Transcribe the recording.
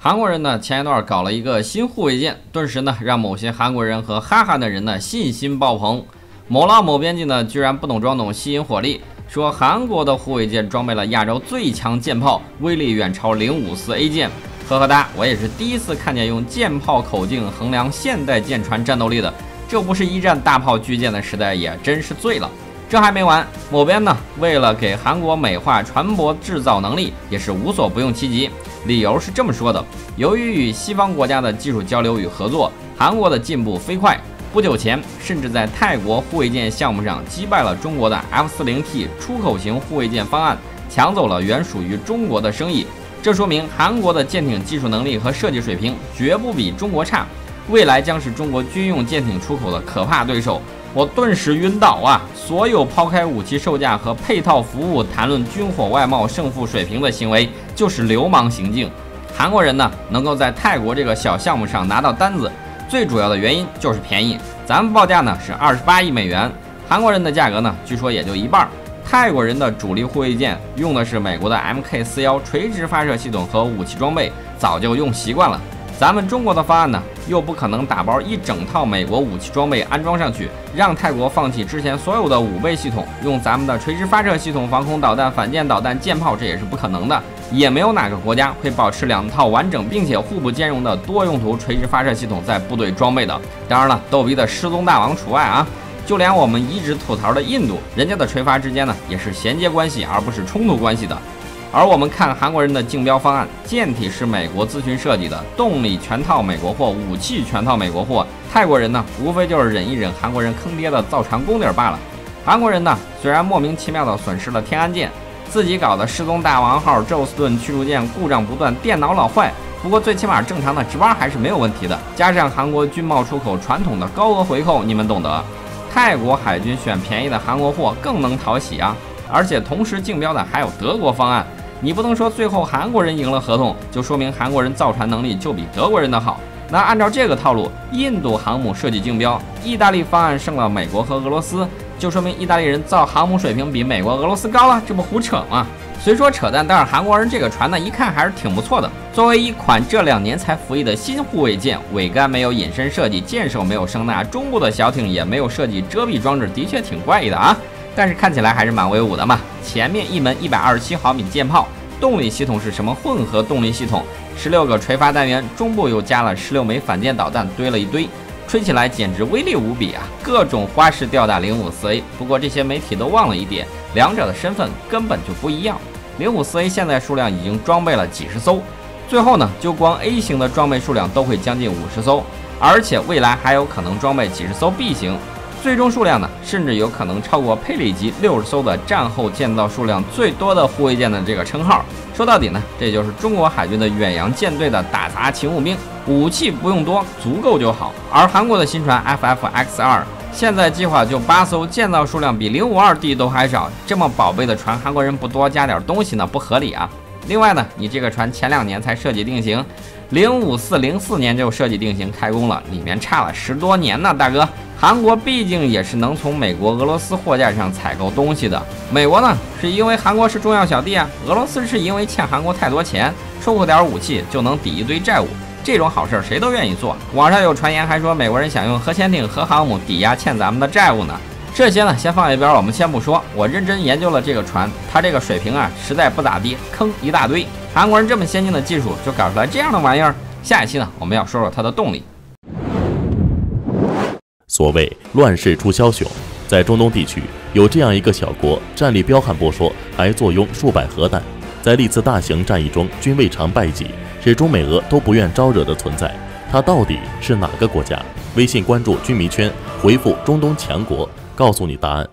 韩国人呢前一段搞了一个新护卫舰，顿时呢让某些韩国人和哈韩的人呢信心爆棚。某浪某编辑呢居然不懂装懂，吸引火力，说韩国的护卫舰装备了亚洲最强舰炮，威力远超054A 舰。呵呵哒，我也是第一次看见用舰炮口径衡量现代舰船战斗力的，这不是一战大炮巨舰的时代，也真是醉了。这还没完，某边呢为了给韩国美化船舶制造能力，也是无所不用其极。理由是这么说的：由于与西方国家的技术交流与合作，韩国的进步飞快。不久前，甚至在泰国护卫舰项目上击败了中国的 F40T 出口型护卫舰方案，抢走了原属于中国的生意。这说明韩国的舰艇技术能力和设计水平绝不比中国差，未来将是中国军用舰艇出口的可怕对手。我顿时晕倒啊！所有抛开武器售价和配套服务谈论军火外贸胜负水平的行为，就是流氓行径。韩国人呢，能够在泰国这个小项目上拿到单子，最主要的原因就是便宜。咱们报价呢是28亿美元，韩国人的价格呢，据说也就一半。泰国人的主力护卫舰用的是美国的 MK41垂直发射系统和武器装备，早就用习惯了。咱们中国的方案呢，又不可能打包一整套美国武器装备安装上去，让泰国放弃之前所有的5倍系统，用咱们的垂直发射系统、防空导弹、反舰导弹、舰炮，这也是不可能的。也没有哪个国家会保持2套完整并且互不兼容的多用途垂直发射系统在部队装备的。当然了，逗逼的失踪大王除外啊！就连我们一直吐槽的印度，人家的垂发之间呢，也是衔接关系，而不是冲突关系的。而我们看韩国人的竞标方案，舰体是美国咨询设计的，动力全套美国货，武器全套美国货。泰国人呢，无非就是忍一忍韩国人坑爹的造船功底罢了。韩国人呢，虽然莫名其妙的损失了天安舰，自己搞的失踪大王号、宙斯盾驱逐舰故障不断，电脑老坏，不过最起码正常的值班还是没有问题的。加上韩国军贸出口传统的高额回扣，你们懂得。泰国海军选便宜的韩国货更能讨喜啊！而且同时竞标的还有德国方案。你不能说最后韩国人赢了合同，就说明韩国人造船能力就比德国人的好。那按照这个套路，印度航母设计竞标，意大利方案胜了美国和俄罗斯，就说明意大利人造航母水平比美国、俄罗斯高了，这不胡扯吗？虽说扯淡，但是韩国人这个船呢，一看还是挺不错的。作为一款这2年才服役的新护卫舰，桅杆没有隐身设计，舰首没有声纳，中部的小艇也没有设计遮蔽装置，的确挺怪异的啊。但是看起来还是蛮威武的嘛。前面一门127毫米舰炮，动力系统是什么混合动力系统，16个垂发单元，中部又加了16枚反舰导弹，堆了一堆，吹起来简直威力无比啊！各种花式吊打054A。不过这些媒体都忘了一点，两者的身份根本就不一样。054A 现在数量已经装备了几十艘，最后呢，就光 A 型的装备数量都会将近50艘，而且未来还有可能装备几十艘 B 型。最终数量呢，甚至有可能超过佩里级60艘的战后建造数量最多的护卫舰的这个称号。说到底呢，这就是中国海军的远洋舰队的打杂勤务兵，武器不用多，足够就好。而韩国的新船 FFX2 现在计划就8艘，建造数量比052D 都还少，这么宝贝的船，韩国人不多加点东西呢，不合理啊。另外呢，你这个船前2年才设计定型，054、04年就设计定型开工了，里面差了10多年呢，大哥。韩国毕竟也是能从美国、俄罗斯货架上采购东西的。美国呢，是因为韩国是重要小弟啊；俄罗斯是因为欠韩国太多钱，出口点武器就能抵一堆债务。这种好事谁都愿意做。网上有传言还说美国人想用核潜艇、核航母抵押欠咱们的债务呢。这些呢，先放一边，我们先不说。我认真研究了这个船，它这个水平啊，实在不咋地，坑一大堆。韩国人这么先进的技术，就搞出来这样的玩意儿。下一期呢，我们要说说它的动力。所谓乱世出枭雄，在中东地区有这样一个小国，战力彪悍不说，还坐拥数百核弹，在历次大型战役中均未尝败绩，是中美俄都不愿招惹的存在。它到底是哪个国家？微信关注军迷圈，回复中东强国，告诉你答案。